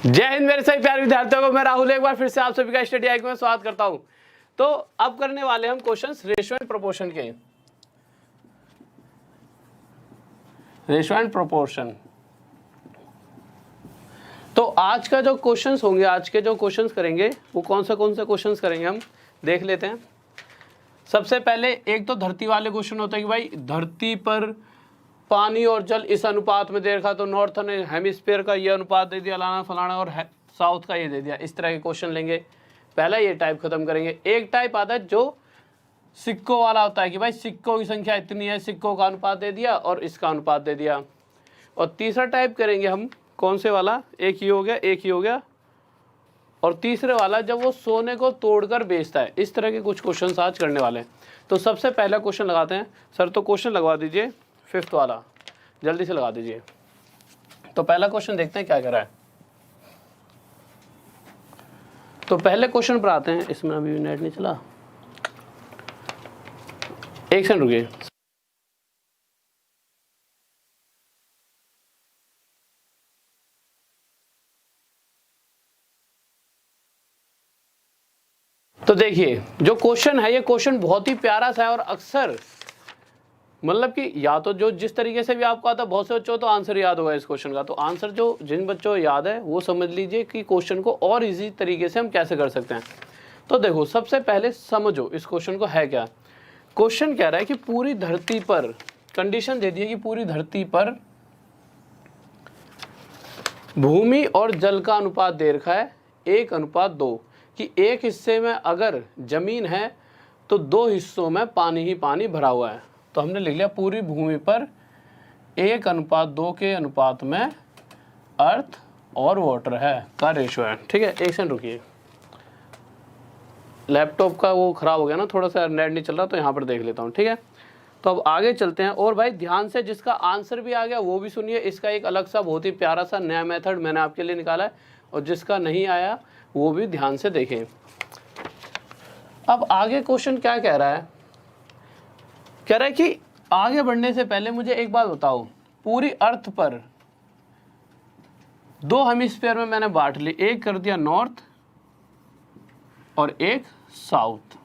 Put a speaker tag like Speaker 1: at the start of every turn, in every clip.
Speaker 1: जय हिंद मेरे सभी प्यारे विद्यार्थियों को, मैं राहुल एक बार फिर से आप सभी का स्टडी आई में स्वागत करता हूं। तो अब करने वाले हम क्वेश्चंस रेशियो एंड प्रोपोर्शन के। रेशियो एंड प्रोपोर्शन, तो आज का जो क्वेश्चंस होंगे, आज के जो क्वेश्चंस करेंगे वो कौन से क्वेश्चंस करेंगे हम देख लेते हैं। सबसे पहले एक तो धरती वाले क्वेश्चन होता है कि भाई धरती पर पानी और जल इस अनुपात में दे रखा, तो नॉर्थन हेमिस्फीयर का ये अनुपात दे दिया लाना फलाना और साउथ का ये दे दिया। इस तरह के क्वेश्चन लेंगे। पहला ये टाइप खत्म करेंगे। एक टाइप आता है जो सिक्कों वाला होता है कि भाई सिक्कों की संख्या इतनी है, सिक्कों का अनुपात दे दिया और इसका अनुपात दे दिया। और तीसरा टाइप करेंगे हम कौन से वाला, एक ही हो गया और तीसरे वाला जब वो सोने को तोड़कर बेचता है। इस तरह के कुछ क्वेश्चन आज करने वाले हैं। तो सबसे पहला क्वेश्चन लगाते हैं। सर तो क्वेश्चन लगवा दीजिए, फिफ्थ वाला जल्दी से लगा दीजिए। तो पहला क्वेश्चन देखते हैं क्या कर रहा है। तो पहले क्वेश्चन पर आते हैं। इसमें अभी नेट नहीं चला, एक सेकंड रुकिए। तो देखिए जो क्वेश्चन है, ये क्वेश्चन बहुत ही प्यारा सा है और अक्सर मतलब कि या तो जो जिस तरीके से भी आपको आता है, बहुत से बच्चों तो आंसर याद होगा इस क्वेश्चन का। तो आंसर जो जिन बच्चों को याद है वो समझ लीजिए कि क्वेश्चन को और इजी तरीके से हम कैसे कर सकते हैं। तो देखो सबसे पहले समझो इस क्वेश्चन को है क्या। क्वेश्चन कह रहा है कि पूरी धरती पर, कंडीशन दे दी है कि पूरी धरती पर भूमि और जल का अनुपात दे रखा है 1:2, कि एक हिस्से में अगर जमीन है तो 2 हिस्सों में पानी ही पानी भरा हुआ है। तो हमने लिख लिया पूरी भूमि पर 1:2 के अनुपात में अर्थ और वाटर है का रेशो है। ठीक है, एक सेकंड रुकिए, लैपटॉप का वो खराब हो गया ना, थोड़ा सा नेट नहीं चल रहा, तो यहाँ पर देख लेता हूँ। ठीक है, तो अब आगे चलते हैं। और भाई ध्यान से जिसका आंसर भी आ गया वो भी सुनिए। इसका एक अलग सा बहुत ही प्यारा सा नया मेथड मैंने आपके लिए निकाला है, और जिसका नहीं आया वो भी ध्यान से देखें। अब आगे क्वेश्चन क्या कह रहा है, कह रहा है कि आगे बढ़ने से पहले मुझे एक बात बताओ, पूरी अर्थ पर 2 हेमिस्फीयर में मैंने बांट ली, एक कर दिया नॉर्थ और एक साउथ।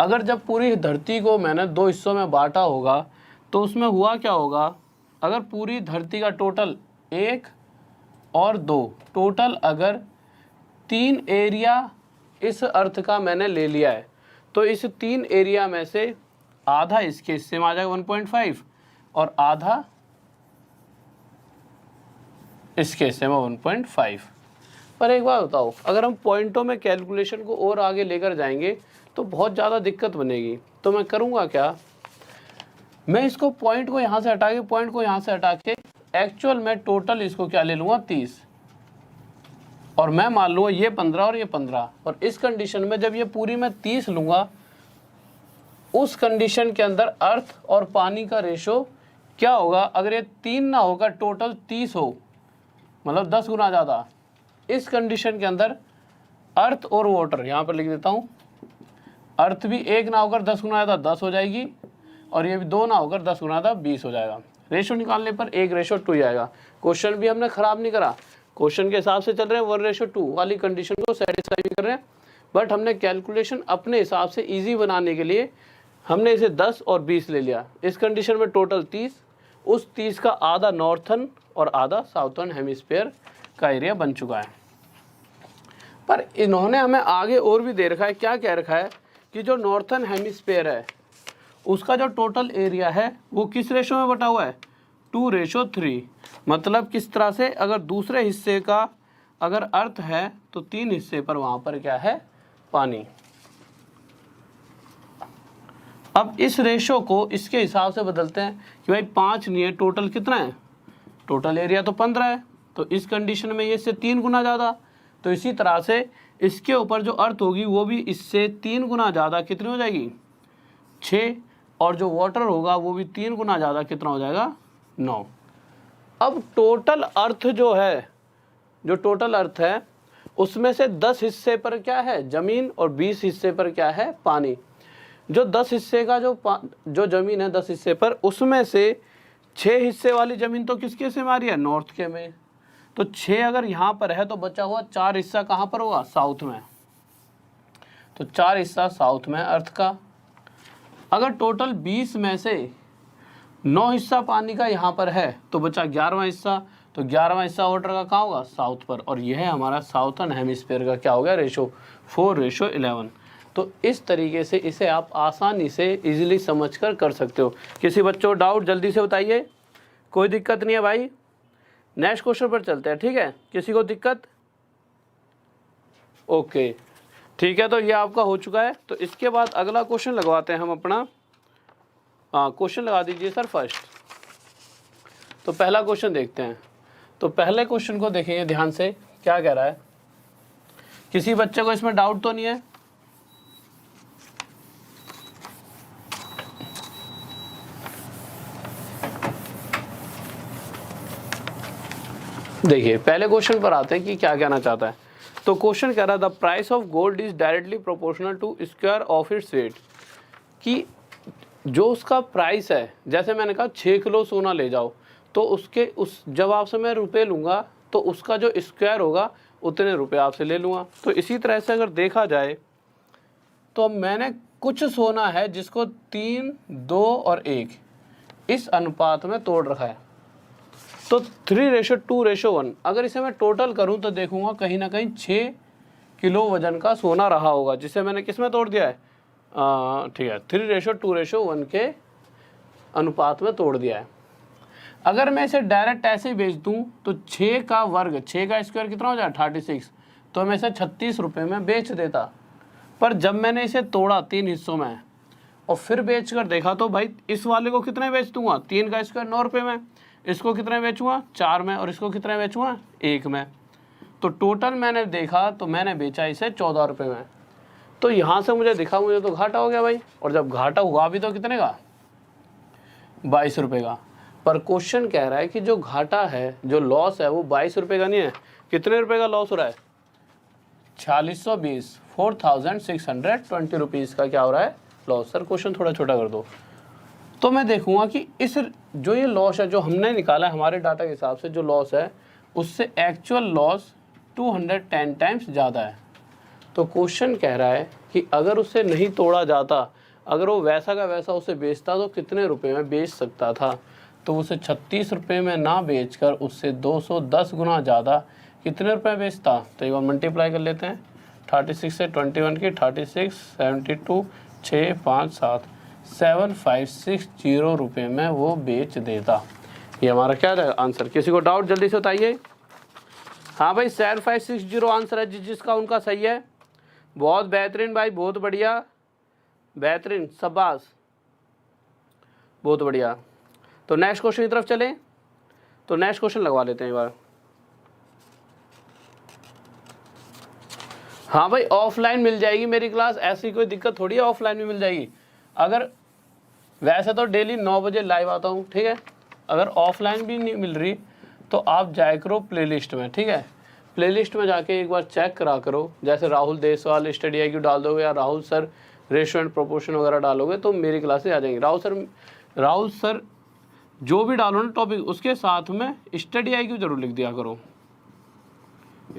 Speaker 1: अगर जब पूरी धरती को मैंने 2 हिस्सों में बांटा होगा तो उसमें हुआ क्या होगा, अगर पूरी धरती का टोटल 1 और 2 टोटल अगर 3 एरिया इस अर्थ का मैंने ले लिया है, तो इस 3 एरिया में से आधा इसके हिस्से में आ जाएगा 1.5 और आधा इसके हिस्से में 1.5। पर एक बात बताओ, अगर हम पॉइंटों में कैलकुलेशन को और आगे लेकर जाएंगे तो बहुत ज़्यादा दिक्कत बनेगी। तो मैं करूँगा क्या, मैं इसको पॉइंट को यहाँ से हटा के, पॉइंट को यहाँ से हटा के एक्चुअल में टोटल इसको क्या ले लूँगा 30, और मैं मान लूँगा ये 15 और ये 15। और इस कंडीशन में जब ये पूरी मैं 30 लूँगा, उस कंडीशन के अंदर अर्थ और पानी का रेशो क्या होगा, अगर ये 3 ना होगा टोटल 30 हो, मतलब 10 गुना ज़्यादा। इस कंडीशन के अंदर अर्थ और वाटर, यहाँ पर लिख देता हूँ, अर्थ भी 1 ना होकर 10 गुना ज़्यादा 10 हो जाएगी, और ये भी 2 ना होकर 10 गुना ज़्यादा 20 हो जाएगा। रेशो निकालने पर 1:2 आएगा। क्वेश्चन भी हमने ख़राब नहीं करा, क्वेश्चन के हिसाब से चल रहे हैं, 1:2 वाली कंडीशन को सेटिस्फाई भी कर रहे हैं। बट हमने कैलकुलेशन अपने हिसाब से ईजी बनाने के लिए हमने इसे 10 और 20 ले लिया। इस कंडीशन में टोटल 30, उस 30 का आधा नॉर्थन और आधा साउथर्न हेमिस्फीयर का एरिया बन चुका है। पर इन्होंने हमें आगे और भी दे रखा है। क्या कह रखा है कि जो नॉर्थन हेमिस्फीयर है उसका जो टोटल एरिया है वो किस रेशो में बटा हुआ है, 2:3। मतलब किस तरह से, अगर दूसरे हिस्से का अगर अर्थ है तो 3 हिस्से पर वहाँ पर क्या है, पानी। अब इस रेशो को इसके हिसाब से बदलते हैं कि भाई 5 नहीं है, टोटल कितना है, टोटल एरिया तो 15 है, तो इस कंडीशन में ये इससे 3 गुना ज़्यादा। तो इसी तरह से इसके ऊपर जो अर्थ होगी वो भी इससे 3 गुना ज़्यादा कितनी हो जाएगी, 6, और जो वाटर होगा वो भी 3 गुना ज़्यादा कितना हो जाएगा, 9। अब टोटल अर्थ जो है, जो टोटल अर्थ है उसमें से 10 हिस्से पर क्या है, ज़मीन, और 20 हिस्से पर क्या है, पानी। जो 10 हिस्से का जो ज़मीन है 10 हिस्से पर, उसमें से 6 हिस्से वाली ज़मीन तो किसके हिस्से में आ रही है, नॉर्थ के में। तो 6 अगर यहाँ पर है तो बचा हुआ 4 हिस्सा कहाँ पर होगा, साउथ में। तो 4 हिस्सा साउथ में अर्थ का। अगर टोटल 20 में से 9 हिस्सा पानी का यहाँ पर है तो बचा 11वां हिस्सा। तो 11वां हिस्सा वाटर का कहाँ होगा, साउथ पर। और यह हमारा साउथर्न हेमिस्फीयर का क्या हो गया, रेशो 4:11। तो इस तरीके से इसे आप आसानी से इजीली समझकर कर सकते हो। किसी बच्चों को डाउट जल्दी से बताइए, कोई दिक्कत नहीं है भाई। नेक्स्ट क्वेश्चन पर चलते हैं, ठीक है। किसी को दिक्कत? ओके ठीक है, तो ये आपका हो चुका है। तो इसके बाद अगला क्वेश्चन लगवाते हैं हम अपना। क्वेश्चन लगा दीजिए सर फर्स्ट। तो पहला क्वेश्चन देखते हैं। तो पहले क्वेश्चन को देखेंगे ध्यान से, क्या कह रहा है। किसी बच्चे को इसमें डाउट तो नहीं है? देखिए पहले क्वेश्चन पर आते हैं कि क्या कहना चाहता है। तो क्वेश्चन कह रहा है the price of gold is directly proportional to square of its weight. कि जो उसका प्राइस है, जैसे मैंने कहा 6 किलो सोना ले जाओ, तो उसके उस जब आपसे मैं रुपए लूँगा तो उसका जो स्क्वायर होगा उतने रुपए आपसे ले लूँगा। तो इसी तरह से अगर देखा जाए तो मैंने कुछ सोना है जिसको 3, 2 और 1 इस अनुपात में तोड़ रखा है। तो 3:2:1। अगर इसे मैं टोटल करूं तो देखूंगा कहीं ना कहीं 6 किलो वजन का सोना रहा होगा, जिसे मैंने किस में तोड़ दिया है, ठीक है 3:2:1 के अनुपात में तोड़ दिया है। अगर मैं इसे डायरेक्ट ऐसे ही बेच दूं तो 6 का वर्ग, 6 का स्क्वायर कितना हो जाए 36, तो मैं इसे 36 रुपये में बेच देता। पर जब मैंने इसे तोड़ा 3 हिस्सों में और फिर बेच कर देखा तो भाई इस वाले को कितने बेच दूंगा, 3 का स्क्वायर 9 रुपये में, इसको कितने बेचूंगा 4 में, और इसको कितने बेचूंगा 1 में। तो टोटल मैंने देखा तो मैंने बेचा इसे 14 रुपये में। तो यहाँ से मुझे दिखा मुझे तो घाटा हो गया भाई। और जब घाटा हुआ भी तो कितने का, 22 रुपये का। पर क्वेश्चन कह रहा है कि जो घाटा है, जो लॉस है वो 22 रुपये का नहीं है। कितने रुपये का लॉस हो रहा है, 4620, 4620 रुपीज़ का क्या हो रहा है, लॉस। सर क्वेश्चन थोड़ा छोटा कर दो। तो मैं देखूंगा कि इस जो ये लॉस है जो हमने निकाला है हमारे डाटा के हिसाब से, जो लॉस है उससे एक्चुअल लॉस 210 टाइम्स ज़्यादा है। तो क्वेश्चन कह रहा है कि अगर उसे नहीं तोड़ा जाता, अगर वो वैसा का वैसा उसे बेचता तो कितने रुपए में बेच सकता था। तो उसे 36 रुपये में ना बेचकर उससे 210 गुना ज़्यादा कितने रुपए बेचता। तो एक बार मल्टीप्लाई कर लेते हैं, 36 से 21 की 36, 72, 6, 5, 7, 7560 रुपये में वो बेच देता। ये हमारा क्या है आंसर। किसी को डाउट जल्दी से बताइए। हाँ भाई 7560 आंसर है जिसका उनका सही है। बहुत बेहतरीन भाई, बहुत बढ़िया, बेहतरीन, शाबाश, बहुत बढ़िया। तो नेक्स्ट क्वेश्चन की तरफ चलें। तो नेक्स्ट क्वेश्चन लगवा लेते हैं एक बार। हाँ भाई ऑफलाइन मिल जाएगी मेरी क्लास, ऐसी कोई दिक्कत थोड़ी है, ऑफलाइन भी मिल जाएगी। अगर वैसे तो डेली 9 बजे लाइव आता हूँ, ठीक है। अगर ऑफलाइन भी नहीं मिल रही तो आप जाया करो प्लेलिस्ट में, ठीक है। प्लेलिस्ट में जाके एक बार चेक करा करो, जैसे राहुल देसवाल स्टडी IQ डाल दोगे या Rahul sir ratio and proportion वगैरह डालोगे तो मेरी क्लासेस आ जाएंगी। राहुल सर जो भी डालो ना टॉपिक, उसके साथ में स्टडी IQ जरूर लिख दिया करो,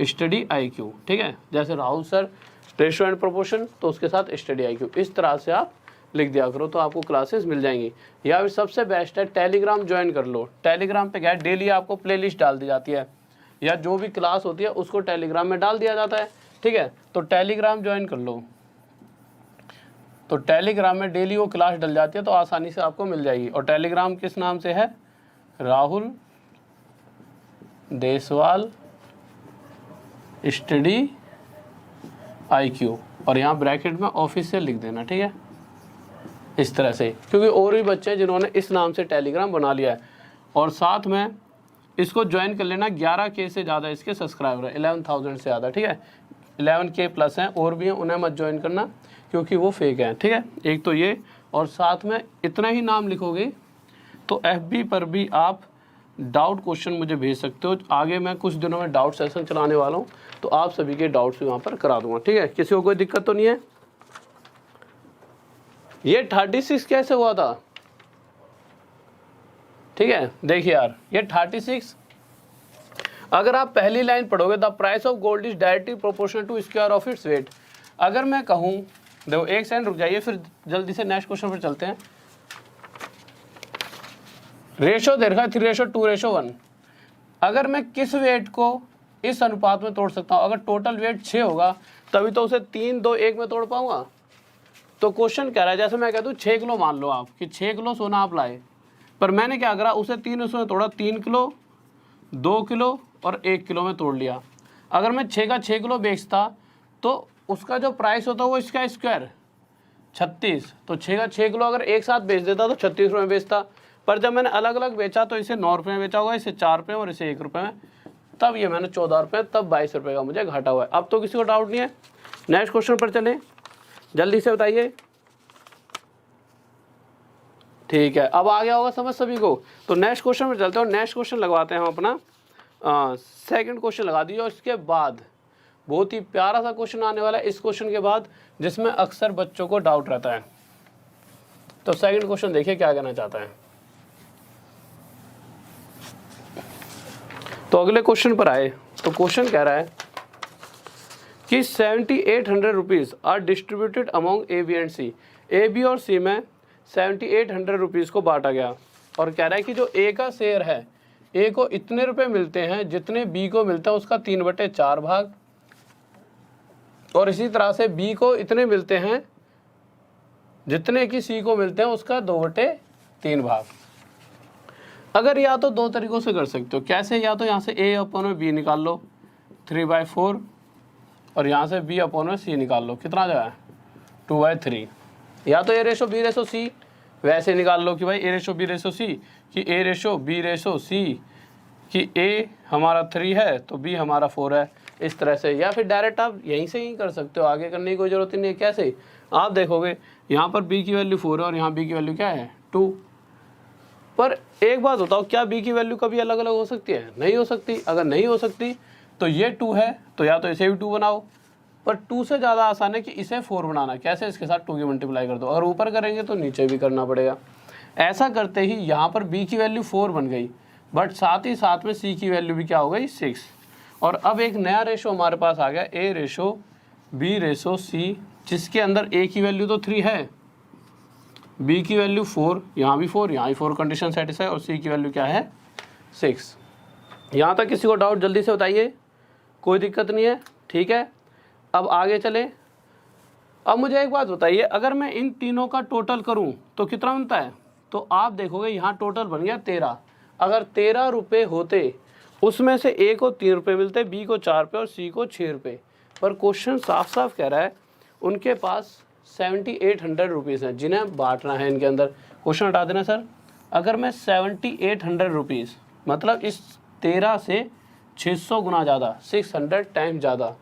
Speaker 1: स्टडी IQ, ठीक है। जैसे Rahul sir ratio and proportion तो उसके साथ स्टडी IQ, इस तरह से आप लिख दिया करो तो आपको क्लासेस मिल जाएंगी। या फिर सबसे बेस्ट है टेलीग्राम ज्वाइन कर लो। टेलीग्राम पे क्या है, डेली आपको प्लेलिस्ट डाल दी जाती है या जो भी क्लास होती है उसको टेलीग्राम में डाल दिया जाता है, ठीक है। तो टेलीग्राम ज्वाइन कर लो, तो टेलीग्राम में डेली वो क्लास डल जाती है तो आसानी से आपको मिल जाएगी। और टेलीग्राम किस नाम से है, राहुल देसवाल स्टडी IQ, और यहाँ ब्रैकेट में ऑफिशियल लिख देना, ठीक है, इस तरह से। क्योंकि और भी बच्चे हैं जिन्होंने इस नाम से टेलीग्राम बना लिया है। और साथ में इसको ज्वाइन कर लेना, 11K से ज़्यादा इसके सब्सक्राइबर है, 11,000 से ज़्यादा, ठीक है। 11K प्लस हैं और भी हैं, उन्हें मत ज्वाइन करना क्योंकि वो फेक हैं, ठीक है। एक तो ये, और साथ में इतना ही नाम लिखोगे तो FB पर भी आप डाउट क्वेश्चन मुझे भेज सकते हो। आगे मैं कुछ दिनों में डाउट सेशन चलाने वाला हूँ तो आप सभी के डाउट्स भी वहाँ पर करा दूँगा, ठीक है। किसी को कोई दिक्कत तो नहीं है। ये 36 कैसे हुआ था, ठीक है। देखिए यार ये 36 अगर आप पहली लाइन पढ़ोगे, the price of gold is directly proportional to square of its weight. अगर मैं कहूँ, देखो एक सेकंड रुक जाइए, फिर जल्दी से नेक्स्ट क्वेश्चन पर चलते हैं। रेशो दे रखा है 3:2:1। अगर मैं किस वेट को इस अनुपात में तोड़ सकता हूँ, अगर टोटल वेट 6 होगा तभी तो उसे 3, 2, 1 में तोड़ पाऊंगा। तो क्वेश्चन कह रहा है, जैसे मैं कहता हूँ 6 किलो मान लो आप कि 6 किलो सोना आप लाए, पर मैंने क्या करा, उसे 3 हिस्सों में तोड़ा, 3 किलो, 2 किलो और 1 किलो में तोड़ लिया। अगर मैं 6 का 6 किलो बेचता तो उसका जो प्राइस होता वो इसका स्क्वायर 36, तो 6 का 6 किलो अगर एक साथ बेच देता तो 36 रुपये में बेचता, पर जब मैंने अलग अलग बेचा तो इसे 9 रुपये में बेचा होगा, इसे 4 रुपये और इसे 1 रुपये में, तब ये मैंने 14 रुपये, तब 22 रुपये का मुझे घाटा हुआ है। अब तो किसी को डाउट नहीं है। नेक्स्ट क्वेश्चन पर चलें, जल्दी से बताइए। ठीक है, अब आ गया होगा समझ सभी को। तो नेक्स्ट क्वेश्चन पर चलते हैं और नेक्स्ट क्वेश्चन लगवाते हैं हम अपना सेकंड क्वेश्चन लगा दीजिए। और इसके बाद बहुत ही प्यारा सा क्वेश्चन आने वाला है इस क्वेश्चन के बाद, जिसमें अक्सर बच्चों को डाउट रहता है। तो सेकंड क्वेश्चन देखिए क्या कहना चाहता है। तो अगले क्वेश्चन पर आए, तो क्वेश्चन कह रहा है कि 7800 rupees are distributed among A B and C. A B और सी में 7800 रुपीज़ को बांटा गया, और कह रहा है कि जो ए का शेयर है, ए को इतने रुपए मिलते हैं जितने बी को मिलता है उसका 3/4 भाग, और इसी तरह से बी को इतने मिलते हैं जितने कि सी को मिलते हैं उसका 2/3 भाग। अगर या तो दो तरीकों से कर सकते हो, कैसे, या तो यहाँ से ए अपॉन में बी निकाल लो 3/4, और यहाँ से बी अपॉन में सी निकाल लो, कितना जो है 2/3, या तो ए रेशो बी रेशो सी वैसे निकाल लो कि भाई ए रेशो बी रेशो सी, कि ए रेशो बी रेशो सी, कि ए हमारा 3 है तो बी हमारा 4 है, इस तरह से। या फिर डायरेक्ट आप यहीं से ही कर सकते हो, आगे करने की कोई ज़रूरत नहीं है। कैसे, आप देखोगे यहाँ पर बी की वैल्यू 4 है और यहाँ बी की वैल्यू क्या है 2, पर एक बात बताओ, क्या बी की वैल्यू कभी अलग अलग हो सकती है? नहीं हो सकती। अगर नहीं हो सकती तो ये 2 है तो या तो इसे भी 2 बनाओ, पर 2 से ज़्यादा आसान है कि इसे 4 बनाना। कैसे, इसके साथ 2 की मल्टीप्लाई कर दो, अगर ऊपर करेंगे तो नीचे भी करना पड़ेगा। ऐसा करते ही यहाँ पर b की वैल्यू 4 बन गई, बट साथ ही साथ में c की वैल्यू भी क्या हो गई 6। और अब एक नया रेशो हमारे पास आ गया, a ratio b ratio c, जिसके अंदर a की वैल्यू तो 3 है, b की वैल्यू 4, यहाँ भी 4, यहाँ भी 4, कंडीशन सेटिस्फाई, और c की वैल्यू क्या है 6। यहाँ तक किसी को डाउट जल्दी से बताइए, कोई दिक्कत नहीं है, ठीक है। अब आगे चलें। अब मुझे एक बात बताइए, अगर मैं इन तीनों का टोटल करूं तो कितना बनता है? तो आप देखोगे यहाँ टोटल बन गया 13। अगर 13 रुपये होते, उसमें से ए को 3 रुपये मिलते, बी को 4 रुपये और सी को 6 रुपये। पर क्वेश्चन साफ साफ कह रहा है उनके पास 7800 रुपीज़ हैं जिन्हें बांटना है इनके अंदर। क्वेश्चन हटा देना सर। अगर मैं 7800 रुपीज़, मतलब इस 13 से 600 गुना ज़्यादा, 600 टाइम ज़्यादा,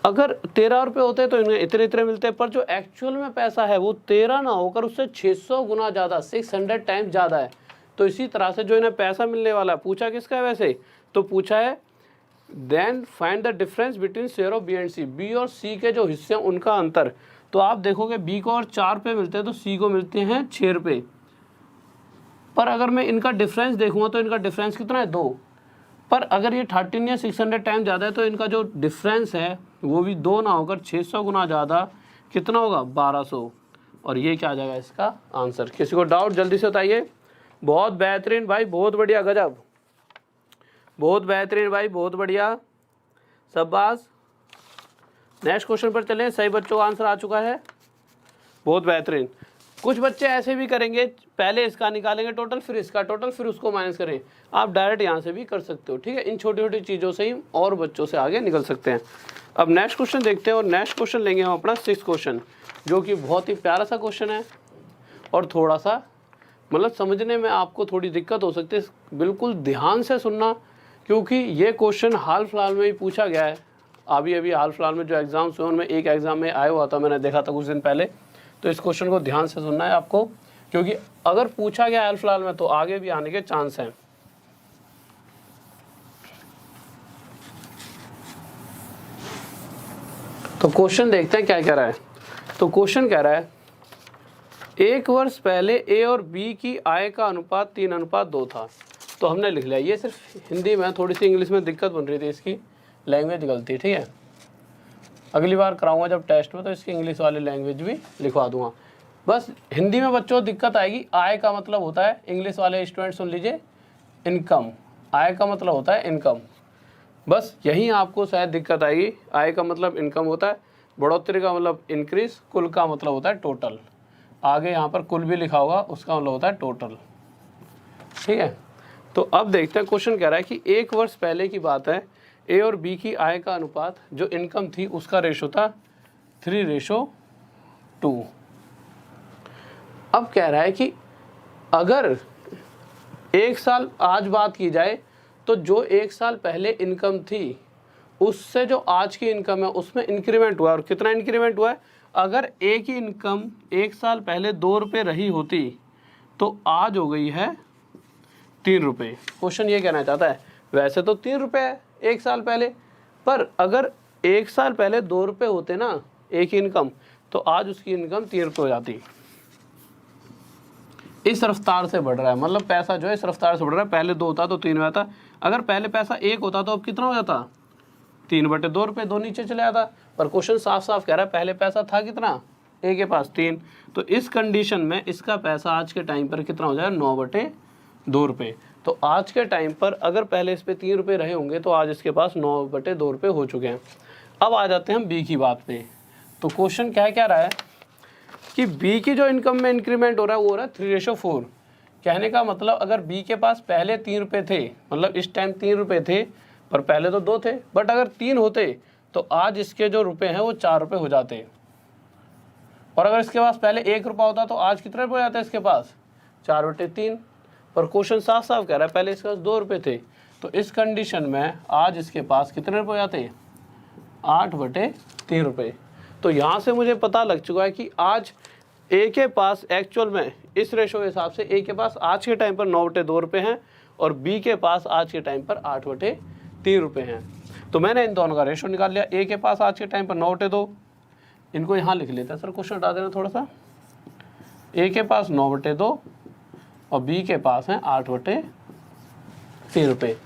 Speaker 1: अगर 13 रुपये होते तो इन्हें इतने इतने मिलते, पर जो एक्चुअल में पैसा है वो 13 ना होकर उससे 600 गुना ज़्यादा, 600 टाइम ज़्यादा है। तो इसी तरह से जो इन्हें पैसा मिलने वाला है, पूछा किसका है वैसे, तो पूछा है then find the difference between share of B and C. B और सी के जो हिस्से हैं उनका अंतर। तो आप देखोगे बी को और 4 रुपये मिलते हैं तो सी को मिलते हैं 6 रुपये। पर अगर मैं इनका डिफरेंस देखूँगा तो इनका डिफरेंस कितना है 2। पर अगर ये 13 या 600 टाइम ज़्यादा है तो इनका जो डिफरेंस है वो भी 2 ना होकर 600 गुना ज़्यादा, कितना होगा 1200। और ये क्या आ जाएगा इसका आंसर। किसी को डाउट जल्दी से बताइए। बहुत बेहतरीन भाई, बहुत बढ़िया, गजब, बहुत बेहतरीन भाई, बहुत बढ़िया, शाबाश। नेक्स्ट क्वेश्चन पर चलें। सही बच्चों का आंसर आ चुका है, बहुत बेहतरीन। कुछ बच्चे ऐसे भी करेंगे, पहले इसका निकालेंगे टोटल, फिर इसका टोटल, फिर उसको माइनस करें। आप डायरेक्ट यहाँ से भी कर सकते हो, ठीक है। इन छोटी छोटी चीज़ों से ही और बच्चों से आगे निकल सकते हैं। अब नेक्स्ट क्वेश्चन देखते हैं, और नेक्स्ट क्वेश्चन लेंगे हम अपना 6th क्वेश्चन, जो कि बहुत ही प्यारा सा क्वेश्चन है और थोड़ा सा मतलब समझने में आपको थोड़ी दिक्कत हो सकती है। बिल्कुल ध्यान से सुनना, क्योंकि ये क्वेश्चन हाल फिलहाल में ही पूछा गया है। अभी हाल फिलहाल में जो एग्ज़ाम्स हुए उनमें एक एग्ज़ाम में आया हुआ था, मैंने देखा था कुछ दिन पहले। तो इस क्वेश्चन को ध्यान से सुनना है आपको, क्योंकि अगर पूछा गया हाल फिलहाल में तो आगे भी आने के चांस हैं। तो क्वेश्चन देखते हैं क्या कह रहा है। तो क्वेश्चन कह रहा है 1 वर्ष पहले ए और बी की आय का अनुपात 3:2 था। तो हमने लिख लिया। ये सिर्फ हिंदी में, थोड़ी सी इंग्लिश में दिक्कत बन रही थी, इसकी लैंग्वेज गलती, ठीक है। अगली बार कराऊंगा जब टेस्ट में तो इसकी इंग्लिश वाली लैंग्वेज भी लिखवा दूंगा। बस हिंदी में बच्चों दिक्कत आएगी, आय का मतलब होता है, इंग्लिश वाले स्टूडेंट सुन लीजिए, इनकम। आय का मतलब होता है इनकम, बस यहीं आपको शायद दिक्कत आएगी। आय का मतलब इनकम होता है, बढ़ोतरी का मतलब इंक्रीज, कुल का मतलब होता है टोटल। आगे यहाँ पर कुल भी लिखा होगा, उसका मतलब होता है टोटल, ठीक है। तो अब देखते हैं, क्वेश्चन कह रहा है कि 1 वर्ष पहले की बात है, ए और बी की आय का अनुपात जो इनकम थी उसका रेशो था 3:2। अब कह रहा है कि अगर 1 साल आज बात की जाए तो जो 1 साल पहले इनकम थी उससे जो आज की इनकम है उसमें इंक्रीमेंट हुआ, और कितना इंक्रीमेंट हुआ है। अगर ए की इनकम 1 साल पहले 2 रुपये रही होती तो आज हो गई है 3 रुपये। क्वेश्चन ये कहना चाहता है, वैसे तो 3 रुपये है 1 साल पहले, पर अगर 1 साल पहले 2 रुपये होते ना ए की इनकम, तो आज उसकी इनकम 3 रुपये हो जाती। इस रफ्तार से बढ़ रहा है, मतलब पैसा जो है इस रफ्तार से बढ़ रहा है। पहले 2 होता तो 3 में आता, अगर पहले पैसा 1 होता तो अब कितना हो जाता, 3/2 रुपये, 2 नीचे चले आता। पर क्वेश्चन साफ साफ कह रहा है पहले पैसा था कितना, ए के पास 3, तो इस कंडीशन में इसका पैसा आज के टाइम पर कितना हो जाएगा, 9/2 रुपये। तो आज के टाइम पर अगर पहले इस पे 3 रुपये रहे होंगे तो आज इसके पास 9/2 रुपये हो चुके हैं। अब आ जाते हैं हम बी की बात पे। तो क्वेश्चन क्या रहा है कि बी की जो इनकम में इंक्रीमेंट हो रहा है वो हो रहा है 3:4। कहने का मतलब अगर बी के पास पहले 3 रुपये थे, मतलब इस टाइम 3 रुपये थे, पर पहले तो 2 थे, बट अगर 3 होते तो आज इसके जो रुपये हैं वो 4 रुपये हो जाते। और अगर इसके पास पहले 1 रुपया होता तो आज कितने रुपये हो जाते इसके पास, 4/3। पर क्वेश्चन साफ साफ कह रहा है पहले इसके पास 2 रुपये थे, तो इस कंडीशन में आज इसके पास कितने रुपये हो जाते, 8/3 रुपये। तो यहाँ से मुझे पता लग चुका है कि आज ए के पास एक्चुअल में इस रेशो के हिसाब से ए के पास आज के टाइम पर 9/2 रुपये हैं और बी के पास आज के टाइम पर 8/3 रुपये हैं। तो मैंने इन दोनों का रेशो निकाल लिया। ए के पास आज के टाइम पर 9/2, इनको यहाँ लिख लेते हैं सर, क्वेश्चन हटा देना थोड़ा सा। ए के पास 9/2 और बी के पास है 8/3 रुपये।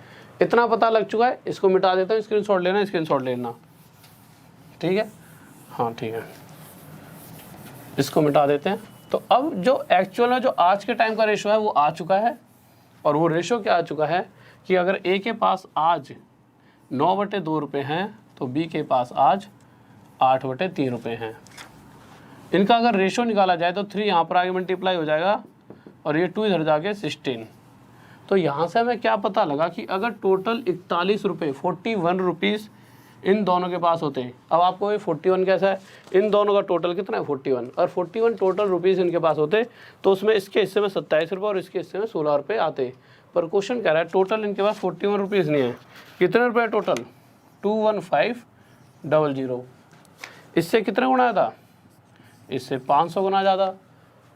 Speaker 1: इतना पता लग चुका है, इसको मिटा देता हूँ, स्क्रीनशॉट लेना, स्क्रीनशॉट लेना, ठीक है, हाँ ठीक है, इसको मिटा देते हैं। तो अब जो एक्चुअल में जो आज के टाइम का रेशो है वो आ चुका है, और वो रेशो क्या आ चुका है कि अगर ए के पास आज 9/2 रुपये हैं तो बी के पास आज 8/3 रुपये हैं। इनका अगर रेशो निकाला जाए तो 3 यहाँ पर आगे मल्टीप्लाई हो जाएगा और ये 2 इधर जाके 16। तो यहाँ से हमें क्या पता लगा कि अगर टोटल 41 रुपये 41 रुपीज़ इन दोनों के पास होते हैं। अब आपको ये 41 कैसा है, इन दोनों का टोटल कितना है 41, और 41 टोटल रुपीज़ इनके पास होते तो उसमें इसके हिस्से में 27 रुपये और इसके हिस्से में 16 रुपये आते। पर क्वेश्चन कह रहा है टोटल इनके पास 41 रुपीज़ नहीं है, कितने रुपये टोटल, 21500। इससे कितना गुना था, इससे 500 गुना ज़्यादा।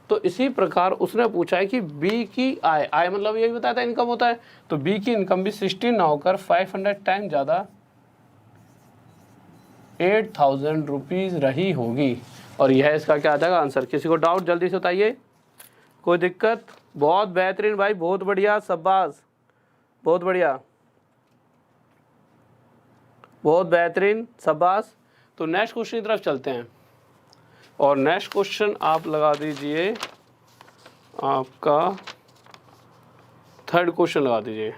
Speaker 1: तो इसी प्रकार उसने पूछा है कि बी की आय, आय मतलब यही बताया था इनकम होता है, तो बी की इनकम भी 16 ना होकर 500 टाइम ज़्यादा 8000 रुपीज़ रही होगी। और यह इसका क्या आ जाएगा आंसर। किसी को डाउट जल्दी से बताइए, कोई दिक्कत। बहुत बेहतरीन भाई, बहुत बढ़िया, शाबाश, बहुत बढ़िया, बहुत बेहतरीन, शाबाश। तो नेक्स्ट क्वेश्चन की तरफ चलते हैं, और नेक्स्ट क्वेश्चन आप लगा दीजिए, आपका 3rd क्वेश्चन लगा दीजिए।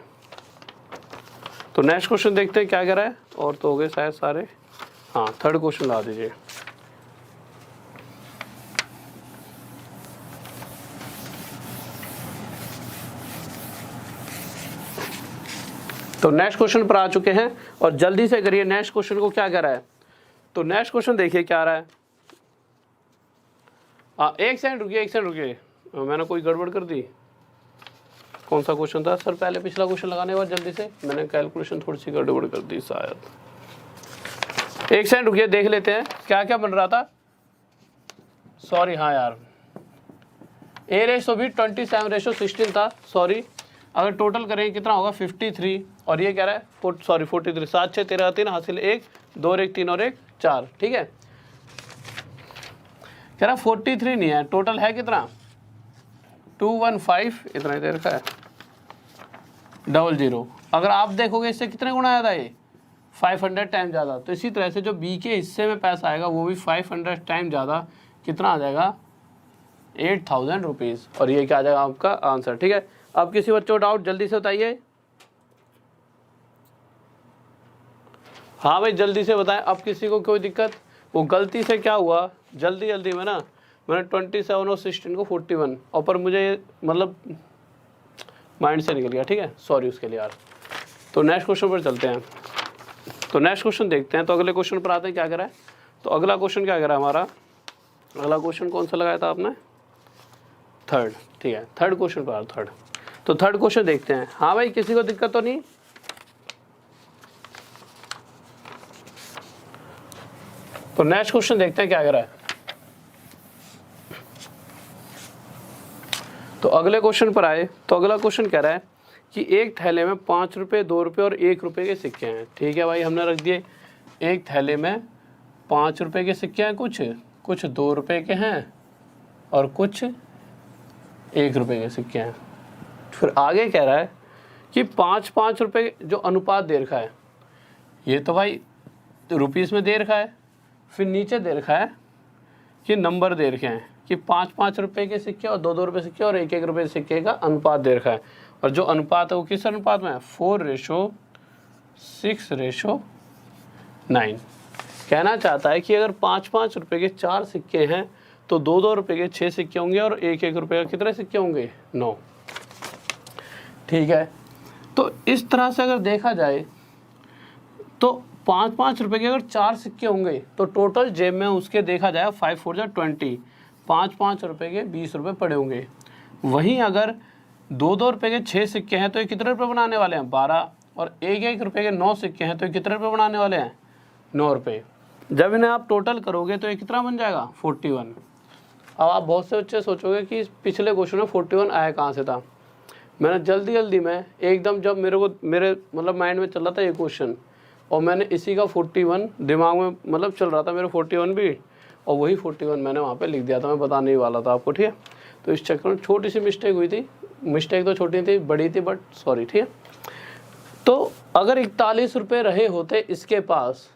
Speaker 1: तो नेक्स्ट क्वेश्चन देखते हैं क्या कह रहा है, और तो हो गए शायद सारे, हाँ 3rd क्वेश्चन लगा दीजिए। तो नेक्स्ट क्वेश्चन पर आ चुके हैं, और जल्दी से करिए नेक्स्ट क्वेश्चन को क्या कह रहा है। तो नेक्स्ट क्वेश्चन देखिए क्या आ रहा है। एक सेकंड रुकिए, एक सेकंड रुकिए, मैंने कोई गड़बड़ कर दी। कौन सा क्वेश्चन था सर, पहले पिछला क्वेश्चन लगाने के बाद जल्दी से मैंने कैलकुलेशन थोड़ी सी गड़बड़ कर दी शायद। एक सेकंड रुकिए, देख लेते हैं क्या क्या बन रहा था। सॉरी, हाँ यार, ए रेशो भी 27:16 था, सॉरी। अगर टोटल करेंगे कितना होगा 53, और ये कह रहा है 43, 7 6 13 3 हासिल 1 2 और 1 3 और 1 4, ठीक है। कह रहा 43 नहीं है, टोटल है कितना 215, इतना ही दे रखा है, 00। अगर आप देखोगे इससे कितने गुना ज़्यादा है, 500 टाइम ज़्यादा। तो इसी तरह से जो बी के हिस्से में पैसा आएगा वो भी 500 टाइम ज़्यादा, कितना आ जाएगा 8000 रुपीज़। और ये क्या आ जाएगा आपका आंसर। ठीक है, अब किसी बच्चों को डाउट जल्दी से बताइए। हाँ भाई जल्दी से बताएं, अब किसी को कोई दिक्कत। वो गलती से क्या हुआ, जल्दी में ना मैंने 27 और 16 को 41 और पर मुझे मतलब माइंड से निकल गया। ठीक है, सॉरी उसके लिए यार। तो नेक्स्ट क्वेश्चन पर चलते हैं। तो नेक्स्ट क्वेश्चन देखते हैं। तो अगले क्वेश्चन पर आते हैं, क्या करा है। तो अगला क्वेश्चन क्या करा हमारा, अगला क्वेश्चन कौन सा लगाया था आपने, थर्ड। ठीक है, थर्ड क्वेश्चन पर थर्ड। तो थर्ड क्वेश्चन देखते हैं। हाँ भाई किसी को दिक्कत तो नहीं। तो नेक्स्ट क्वेश्चन देखते हैं क्या करा है। तो अगले क्वेश्चन पर आए। तो अगला क्वेश्चन कह रहा है कि एक थैले में 5 रुपये, 2 रुपये और 1 रुपये के सिक्के हैं। ठीक है भाई, हमने रख दिए एक थैले में 5 रुपये के सिक्के हैं, कुछ 2 रुपये के हैं और कुछ 1 रुपये के सिक्के हैं। फिर आगे कह रहा है कि 5-5 रुपये जो अनुपात दे रखा है, ये तो भाई रुपीज़ में दे रखा है। फिर नीचे दे रखा है कि नंबर दे रखे हैं कि 5-5 रुपये के सिक्के और 2-2 रुपये सिक्के और 1-1 रुपये सिक्के का अनुपात दे रखा है। और जो अनुपात है वो किस अनुपात में है, 4:6:9। कहना चाहता है कि अगर 5-5 रुपये के 4 सिक्के हैं तो 2-2 रुपये के 6 सिक्के होंगे और 1-1 रुपये का कितने सिक्के होंगे, 9। ठीक है, तो इस तरह से अगर देखा जाए तो 5-5 रुपये के अगर 4 सिक्के होंगे तो टोटल जेब में उसके देखा जाए 5×4=20, 5-5 रुपये के 20 रुपये पड़े होंगे। वहीं अगर 2-2 रुपये के 6 सिक्के हैं तो ये कितने रुपये बनाने वाले हैं, 12। और 1-1 रुपये के 9 सिक्के हैं तो ये कितने रुपये बनाने वाले हैं, 9 रुपये। जब इन्हें आप टोटल करोगे तो ये कितना बन जाएगा, 41। अब आप बहुत से बच्चे सोचोगे कि पिछले क्वेश्चन में 41 आया कहाँ से था। मैंने जल्दी में एकदम जब मेरे मतलब माइंड में चल रहा था ये क्वेश्चन, और मैंने इसी का 41 दिमाग में मतलब चल रहा था मेरा 41 भी, और वही 41 मैंने वहाँ पे लिख दिया था। मैं बताने ही वाला था आपको। ठीक है, तो इस चक्कर में छोटी सी मिस्टेक हुई थी। मिस्टेक तो छोटी थी, बड़ी थी, बट सॉरी। ठीक है, तो अगर 41 रुपये रहे होते इसके पास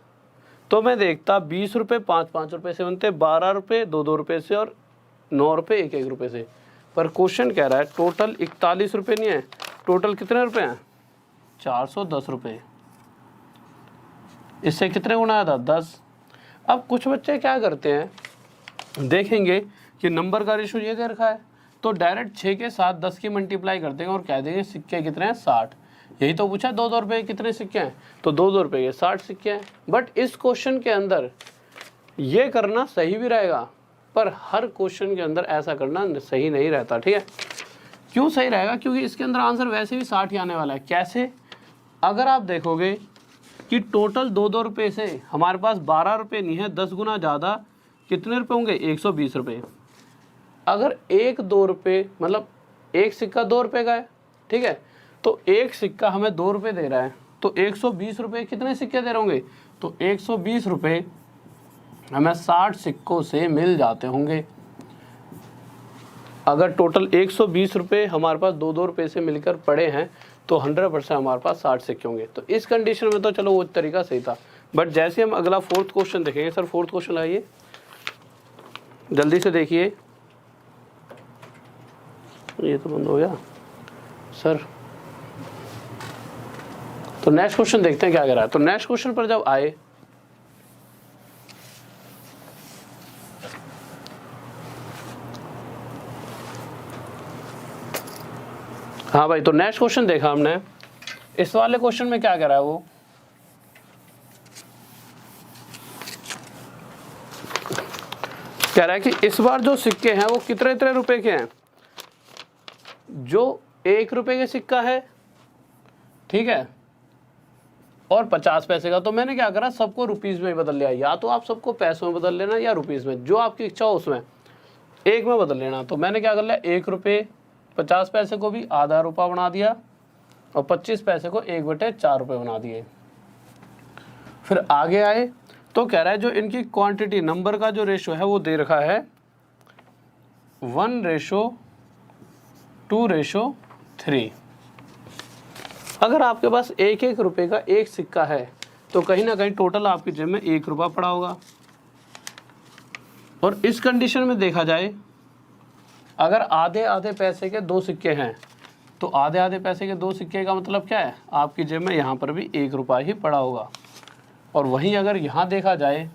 Speaker 1: तो मैं देखता 20 रुपये 5-5 रुपये से बनते, 12 रुपये 2-2 रुपये से और 9 रुपये 1-1 रुपये से। पर क्वेश्चन कह रहा है टोटल 41 रुपये नहीं है, टोटल कितने रुपये हैं, 410 रुपये। इससे कितने गुना आया था, 10। अब कुछ बच्चे क्या करते हैं, देखेंगे कि नंबर का रेशो ये दे रखा है तो डायरेक्ट 6 के साथ 10 की मल्टीप्लाई कर देंगे और कह देंगे सिक्के कितने हैं, 60। यही तो पूछा 2-2 रुपये कितने सिक्के हैं, तो 2-2 रुपये के 60 सिक्के हैं। बट इस क्वेश्चन के अंदर ये करना सही भी रहेगा, पर हर क्वेश्चन के अंदर ऐसा करना सही नहीं रहता। ठीक है, क्यों सही रहेगा, क्योंकि इसके अंदर आंसर वैसे भी 60 ही आने वाला है। कैसे, अगर आप देखोगे कि टोटल 2-2 रुपये से हमारे पास 12 रुपये नहीं है, 10 गुना ज़्यादा कितने रुपये होंगे, 120 रुपये। अगर 1-2 रुपये मतलब एक सिक्का 2 रुपये का है, ठीक है, तो एक सिक्का हमें 2 रुपये दे रहा है, तो 120 रुपये कितने सिक्के दे रहे होंगे, तो 120 रुपये हमें 60 सिक्कों से मिल जाते होंगे। अगर टोटल 120 रुपये हमारे पास 2-2 रुपये से मिलकर पड़े हैं तो 100% हमारे पास 60 सिक्के होंगे। तो इस कंडीशन में तो चलो वो तरीका सही था। बट जैसे हम अगला 4th क्वेश्चन देखेंगे, सर 4th क्वेश्चन लाइए, जल्दी से देखिए। ये तो बंद हो गया सर। तो नेक्स्ट क्वेश्चन देखते हैं क्या कह रहा है। तो नेक्स्ट क्वेश्चन पर जब आए हाँ भाई, तो नेक्स्ट क्वेश्चन देखा हमने। इस वाले क्वेश्चन में क्या कह रहा है, वो कह रहा है कि इस बार जो सिक्के हैं वो कितने रुपए के हैं, जो 1 रुपये के सिक्का है, ठीक है, और 50 पैसे का। तो मैंने क्या करा, सबको रुपीज़ में बदल लिया। या तो आप सबको पैसों में बदल लेना या रुपीज़ में, जो आपकी इच्छा हो उसमें एक में बदल लेना। तो मैंने क्या कर लिया, 1 रुपये 50 पैसे को भी आधा रुपया बना दिया और 25 पैसे को 1/4 रुपये बना दिए। फिर आगे आए तो कह रहा है जो इनकी क्वांटिटी नंबर का जो रेशो है वो दे रखा है 1:2:3। अगर आपके पास 1-1 रुपये का एक सिक्का है तो कहीं ना कहीं टोटल आपकी जेब में 1 रुपया पड़ा होगा। और इस कंडीशन में देखा जाए, अगर आधे आधे पैसे के 2 सिक्के हैं तो आधे आधे पैसे के 2 सिक्के का मतलब क्या है, आपकी जेब में यहाँ पर भी 1 रुपया ही पड़ा होगा। और वहीं अगर यहाँ देखा जाए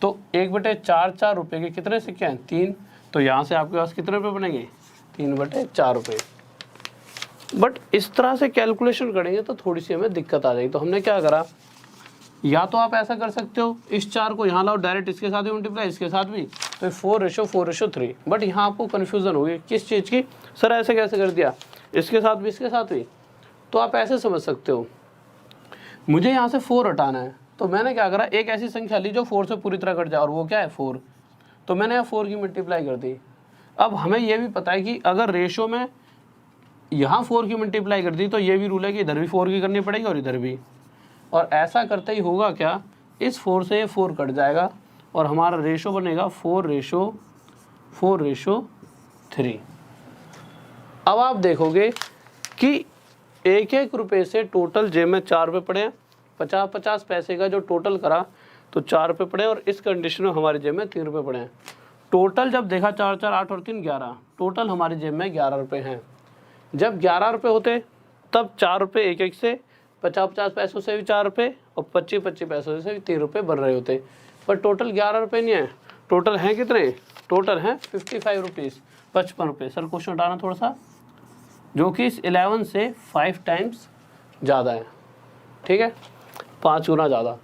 Speaker 1: तो 1/4 रुपये के कितने सिक्के हैं, 3, तो यहाँ से आपके पास कितने रुपये बनेंगे, 3/4 रुपये। बट इस तरह से कैलकुलेशन करेंगे तो थोड़ी सी हमें दिक्कत आ जाएगी। तो हमने क्या करा, या तो आप ऐसा कर सकते हो, इस 4 को यहाँ लाओ डायरेक्ट, इसके साथ भी मल्टीप्लाई, इसके साथ भी, तो 4:4:3। बट यहाँ आपको कन्फ्यूज़न होगी किस चीज़ की, सर ऐसे कैसे कर दिया, इसके साथ भी इसके साथ भी। तो आप ऐसे समझ सकते हो, मुझे यहाँ से 4 हटाना है, तो मैंने क्या करा, एक ऐसी संख्या ली जो 4 से पूरी तरह कट जाए, और वो क्या है 4। तो मैंने यहाँ 4 की मल्टीप्लाई कर दी। अब हमें ये भी पता है कि अगर रेशो में यहाँ 4 की मल्टीप्लाई कर दी तो ये भी रूल है कि इधर भी 4 की करनी पड़ेगी और इधर भी। और ऐसा करते ही होगा क्या, इस 4 से ये 4 कट जाएगा और हमारा रेशो बनेगा 4:3। अब आप देखोगे कि 1-1 रुपये से टोटल जेब में 4 रुपये पड़े हैं, 50-50 पैसे का जो टोटल करा तो 4 रुपये पड़े, और इस कंडीशन में हमारी जेब में 3 रुपये पड़े हैं। टोटल जब देखा 4 4 8 और 3 11, टोटल हमारी जेब में 11 रुपये हैं। जब 11 रुपये होते तब 4 रुपये 1-1 से, 50-50 पैसों से भी 4 रुपये और 25-25 पैसों से भी 3 रुपये बन रहे होते। पर टोटल 11 रुपये नहीं है, टोटल हैं कितने, टोटल हैं 55 रुपीज़, 55 रुपये। सर क्वेश्चन हटाना थोड़ा सा, जो कि इस 11 से 5 टाइम्स ज़्यादा है, ठीक है, 5 गुना ज़्यादा।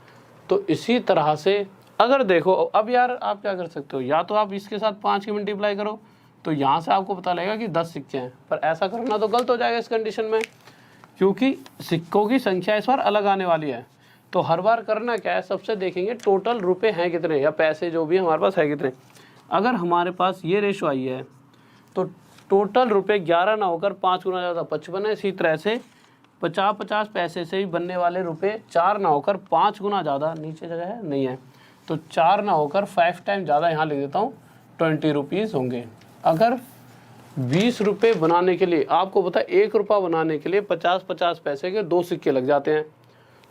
Speaker 1: तो इसी तरह से अगर देखो, अब यार आप क्या कर सकते हो, या तो आप इसके साथ 5 की मल्टीप्लाई करो तो यहाँ से आपको पता लगेगा कि 10 सिक्के हैं। पर ऐसा करना तो गलत हो जाएगा इस कंडीशन में, क्योंकि सिक्कों की संख्या इस बार अलग आने वाली है। तो हर बार करना क्या है, सबसे देखेंगे टोटल रुपए हैं कितने, या पैसे जो भी हमारे पास है कितने। अगर हमारे पास ये रेशो आई है तो टोटल रुपए 11 ना होकर 5 गुना ज़्यादा 55 है। इसी तरह से 50-50 पैसे से ही बनने वाले रुपए 4 ना होकर 5 गुना ज़्यादा, नीचे जगह है नहीं है, तो 4 ना होकर 5 टाइम ज़्यादा, यहाँ लिख देता हूँ 20 रुपीज़ होंगे। अगर 20 रुपये बनाने के लिए, आपको पता है 1 रुपया बनाने के लिए 50-50 पैसे के 2 सिक्के लग जाते हैं,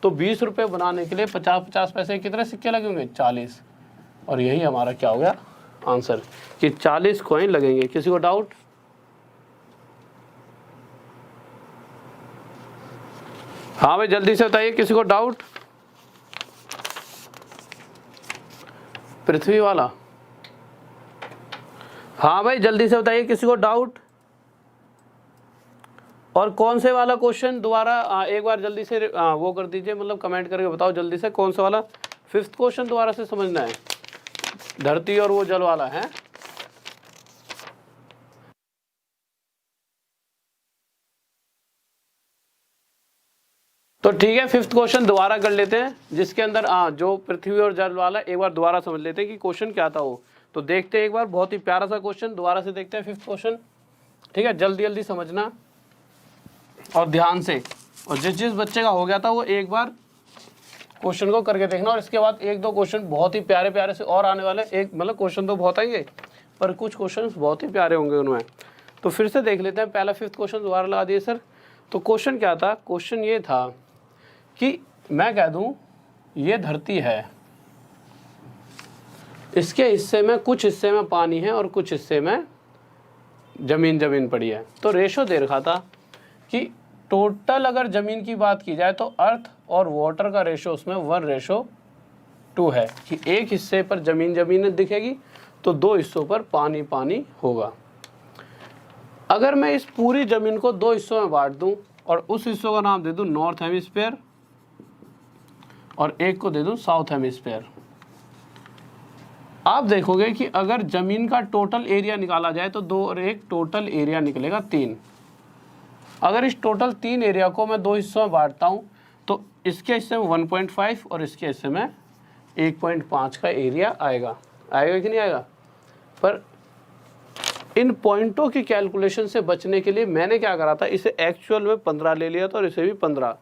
Speaker 1: तो 20 रुपये बनाने के लिए 50-50 पैसे के कितने सिक्के लगेंगे, 40। और यही हमारा क्या हो गया आंसर, कि 40 कॉइन लगेंगे। किसी को डाउट? हाँ भाई जल्दी से बताइए, किसी को डाउट? पृथ्वी वाला, हाँ भाई जल्दी से बताइए, किसी को डाउट? और कौन से वाला क्वेश्चन दोबारा एक बार जल्दी से वो कर दीजिए, मतलब कमेंट करके बताओ जल्दी से, कौन सा वाला 5th क्वेश्चन दोबारा से समझना है, धरती और वो जल वाला है। तो ठीक है, 5th क्वेश्चन दोबारा कर लेते हैं, जिसके अंदर जो पृथ्वी और जल वाला एक बार दोबारा समझ लेते हैं कि क्वेश्चन क्या था वो। तो देखते हैं एक बार, बहुत ही प्यारा सा क्वेश्चन, दोबारा से देखते हैं 5th क्वेश्चन, ठीक है, जल्दी जल्दी समझना और ध्यान से। और जिस बच्चे का हो गया था वो एक बार क्वेश्चन को करके देखना, और इसके बाद 1-2 क्वेश्चन बहुत ही प्यारे प्यारे से और आने वाले, एक मतलब क्वेश्चन तो बहुत आएंगे पर कुछ क्वेश्चन बहुत ही प्यारे होंगे उनमें। तो फिर से देख लेते हैं, पहला 5th क्वेश्चन दोबारा लगा दिए सर। तो क्वेश्चन क्या था, क्वेश्चन ये था कि मैं कह दूं ये धरती है, इसके हिस्से में कुछ हिस्से में पानी है और कुछ हिस्से में जमीन पड़ी है। तो रेशो दे रखा था कि टोटल अगर ज़मीन की बात की जाए तो अर्थ और वाटर का रेशो उसमें 1:2 है, कि एक हिस्से पर ज़मीन दिखेगी तो 2 हिस्सों पर पानी होगा। अगर मैं इस पूरी ज़मीन को 2 हिस्सों में बांट दूं और उस हिस्सों का नाम दे दूं नॉर्थ हेमिस्फीयर और एक को दे दूं साउथ हेमिस्फीयर, आप देखोगे कि अगर ज़मीन का टोटल एरिया निकाला जाए तो 2 और 1 टोटल एरिया निकलेगा 3। अगर इस टोटल 3 एरिया को मैं 2 हिस्सों में बांटता हूँ तो इसके हिस्से में 1.5 और इसके हिस्से में 1.5 का एरिया आएगा कि नहीं आएगा। पर इन पॉइंटों की कैलकुलेशन से बचने के लिए मैंने क्या करा था, इसे एक्चुअल में 15 ले लिया था और इसे भी 15।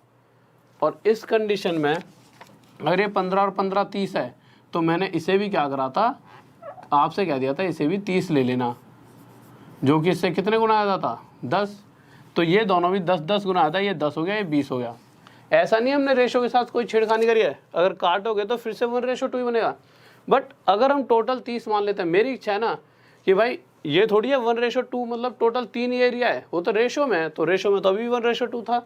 Speaker 1: और इस कंडीशन में अगर ये 15 और 15 30 है तो मैंने इसे भी क्या करा था, आपसे कह दिया था इसे भी 30 ले लेना, जो कि इससे कितने गुना आ जाता 10। तो ये दोनों भी 10-10 गुना आता है, ये 10 हो गया, ये 20 हो गया। ऐसा नहीं हमने रेशो के साथ कोई छेड़खानी करी है, अगर काटोगे तो फिर से 1:2 ही बनेगा। बट अगर हम टोटल 30 मान लेते हैं, मेरी इच्छा है ना कि भाई ये थोड़ी है 1:2 मतलब टोटल 3 ही एरिया है, वो तो रेशो में है, तो रेशो में तो अभी 1:2 था,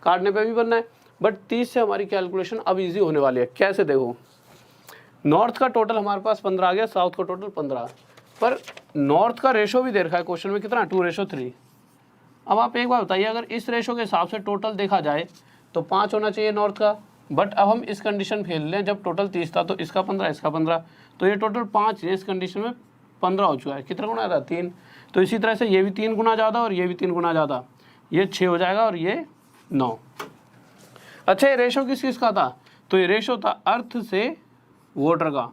Speaker 1: काटने पे भी बनना है। बट 30 से हमारी कैलकुलेशन अब इजी होने वाली है। कैसे देखो, नॉर्थ का टोटल हमारे पास 15 आ गया, साउथ का टोटल 15, पर नॉर्थ का रेशो भी दे रखा है क्वेश्चन में कितना, 2:3। अब आप एक बार बताइए, अगर इस रेशो के हिसाब से टोटल देखा जाए तो 5 होना चाहिए नॉर्थ का। बट अब हम इस कंडीशन फेल लें, जब टोटल 30 था तो इसका 15 इसका 15, तो ये टोटल 5 है, इस कंडीशन में 15 हो चुका है। कितना गुना था, 3। तो इसी तरह से ये भी 3 गुना ज़्यादा और ये भी 3 गुना ज़्यादा, ये 6 हो जाएगा और ये 9। अच्छा, ये रेशो किस किस का था, तो ये रेशो था अर्थ से वाटर का,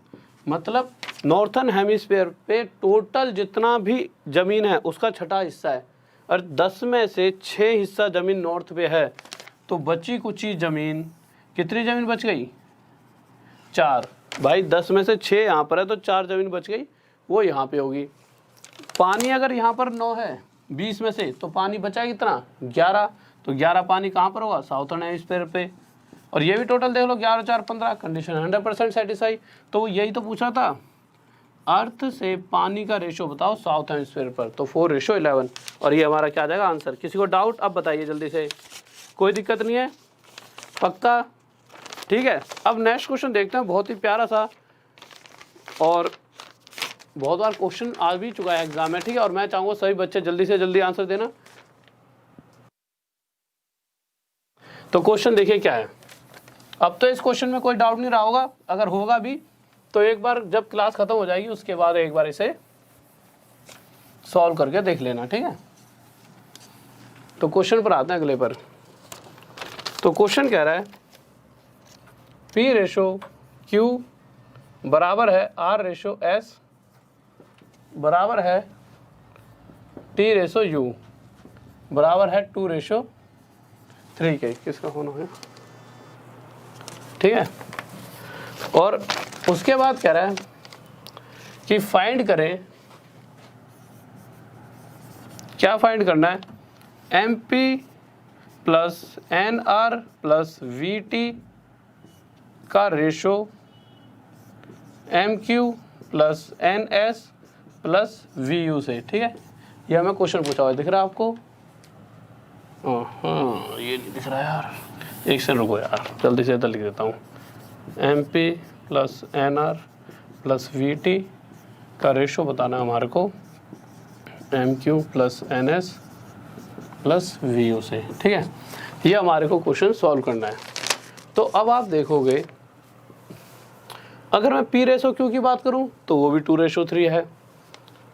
Speaker 1: मतलब नॉर्थन हेमिस्फीयर पे टोटल जितना भी ज़मीन है उसका 6ठा हिस्सा है, और 10 में से 6 हिस्सा ज़मीन नॉर्थ पे है, तो बची कुची ज़मीन, कितनी ज़मीन बच गई, 4। भाई 10 में से 6 यहाँ पर है तो 4 ज़मीन बच गई, वो यहाँ पे होगी। पानी अगर यहाँ पर 9 है 20 में से, तो पानी बचा कितना, 11, तो 11 पानी कहाँ पर होगा, साउथर्न हेमिस्फीयर पे। और ये भी टोटल देख लो, 11 4 15, कंडीशन 100% सेटिस्फाई। तो यही तो पूछा था, अर्थ से पानी का रेशो बताओ साउथ हेमिस्फीयर पर, तो 4:11, और ये हमारा क्या आ जाएगा आंसर। किसी को डाउट अब बताइए जल्दी से, कोई दिक्कत नहीं है, पक्का, ठीक है। अब नेक्स्ट क्वेश्चन देखते हैं, बहुत ही प्यारा सा, और बहुत बार क्वेश्चन आ भी चुका है एग्जाम में, ठीक है। और मैं चाहूँगा सभी बच्चे जल्दी से जल्दी आंसर देना। तो क्वेश्चन देखिए क्या है। अब तो इस क्वेश्चन में कोई डाउट नहीं रहा होगा, अगर होगा भी तो एक बार जब क्लास खत्म हो जाएगी उसके बाद एक बार इसे सॉल्व करके देख लेना, ठीक है। तो क्वेश्चन पर आते हैं अगले पर। तो क्वेश्चन कह रहा है P/Q बराबर है R/S बराबर है T/U बराबर है 2:3 के, किसका होना है, ठीक है। और उसके बाद कह रहा है कि फाइंड करें, क्या फाइंड करना है, MP plus NR plus VT का ratio MQ plus NS plus VU से, ठीक है। ये हमें क्वेश्चन पूछा हुआ है, दिख रहा है आपको, हाँ ये नहीं दिख रहा यार, एक सेकंड रुको यार, जल्दी से लिख देता हूँ। MP plus NR plus VT का रेशो बताना है हमारे को MQ plus NS plus VU से, ठीक है। ये हमारे को क्वेश्चन सॉल्व करना है। तो अब आप देखोगे, अगर मैं P/Q की बात करूं तो वो भी 2:3 है,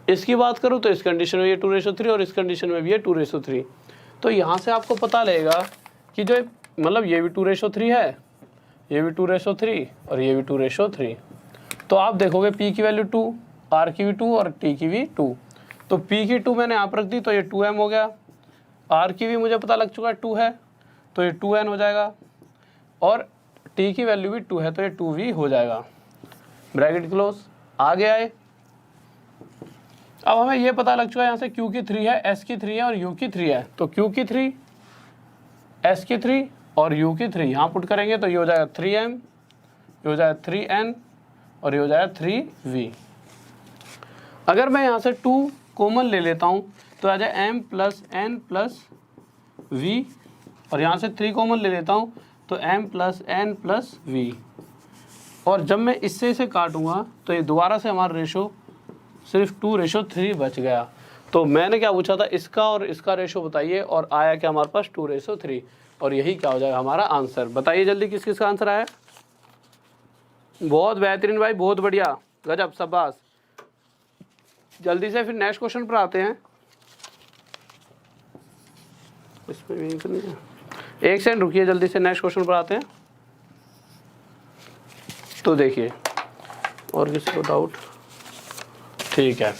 Speaker 1: इसकी बात करूं तो इस कंडीशन में ये 2:3 और इस कंडीशन में भी ये 2:3। तो यहाँ से आपको पता लगेगा कि जो मतलब ये भी 2:3 है, ये भी 2:3 और ये भी 2:3। तो आप देखोगे P की वैल्यू 2, R की भी 2 और T की भी 2। तो P की 2 मैंने यहाँ पर रख दी तो ये 2M हो गया, R की भी मुझे पता लग चुका है 2 है तो ये 2N हो जाएगा, और T की वैल्यू भी 2 है तो ये 2V हो जाएगा। ब्रैकेट क्लोज, आगे आए। अब हमें ये पता लग चुका है यहाँ से Q की 3 है, S की 3 है और U की 3 है, तो Q की 3, S की 3 और U की 3 यहाँ पुट करेंगे तो ये हो जाएगा 3M, ये हो जाएगा 3N और ये हो जाएगा 3V। अगर मैं यहाँ से 2 कॉमन ले लेता हूँ तो आ जाए M plus N plus V, और यहाँ से 3 कॉमन ले लेता हूँ तो M plus N plus V, और जब मैं इससे इसे काटूंगा तो ये दोबारा से हमारा रेशो सिर्फ 2:3 बच गया। तो मैंने क्या पूछा था, इसका और इसका रेशो बताइए, और आया क्या हमारे पास 2:3, और यही क्या हो जाएगा हमारा आंसर। बताइए जल्दी किस किस का आंसर आया। बहुत बेहतरीन भाई, बहुत बढ़िया, गजब, शाबाश। जल्दी से फिर नेक्स्ट क्वेश्चन पर आते हैं। इसमें भी करनी है, एक सेकंड रुकिए, जल्दी से नेक्स्ट क्वेश्चन पर आते हैं। तो देखिए, और किसी को डाउट, ठीक है।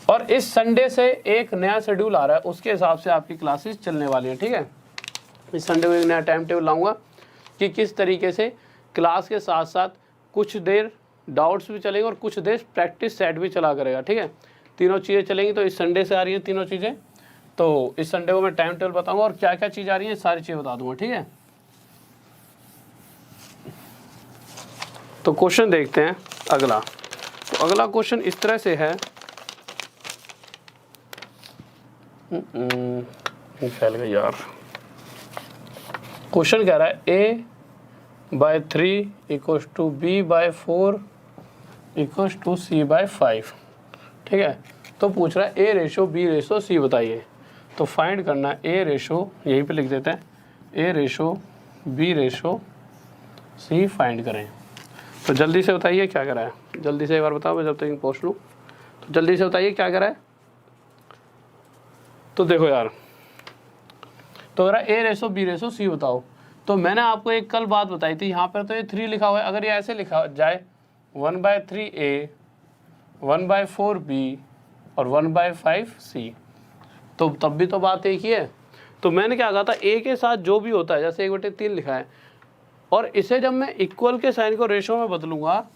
Speaker 1: और इस संडे से एक नया शेड्यूल आ रहा है, उसके हिसाब से आपकी क्लासेस चलने वाली हैं, ठीक है। इस संडे को एक नया टाइम टेबल लाऊंगा कि किस तरीके से क्लास के साथ साथ कुछ देर डाउट्स भी चलेंगे और कुछ देर प्रैक्टिस सेट भी चला करेगा, ठीक है। तीनों चीज़ें चलेंगी। तो इस संडे से आ रही हैं तीनों चीज़ें, तो इस संडे को मैं टाइम टेबल बताऊंगा और क्या क्या चीज़ आ रही है सारी चीज़ें बता दूंगा, ठीक है। तो क्वेश्चन देखते हैं अगला। तो अगला क्वेश्चन इस तरह से है, फैल गया यार। क्वेश्चन कह रहा है a/3 equals to b/4 equals to c/5, ठीक है। तो पूछ रहा है a/b/c बताइए। तो फाइंड करना है a/, यहीं पे लिख देते हैं a/b/c फाइंड करें। तो जल्दी से बताइए क्या करा है, जल्दी से एक बार बताओ, मैं जब तक पूछ लूँ। तो जल्दी से बताइए क्या करा है। तो देखो यार, तो अगर a/b/c बताओ, तो मैंने आपको एक कल बात बताई थी, यहाँ पर तो ये 3 लिखा हुआ है। अगर ये ऐसे लिखा जाए 1/3a 1/4b और 1/5c, तो तब भी तो बात एक ही है। तो मैंने क्या कहा था, a के साथ जो भी होता है, जैसे 1/3 लिखा है, और इसे जब मैं इक्वल के साइन को रेशो में बदलूंगा,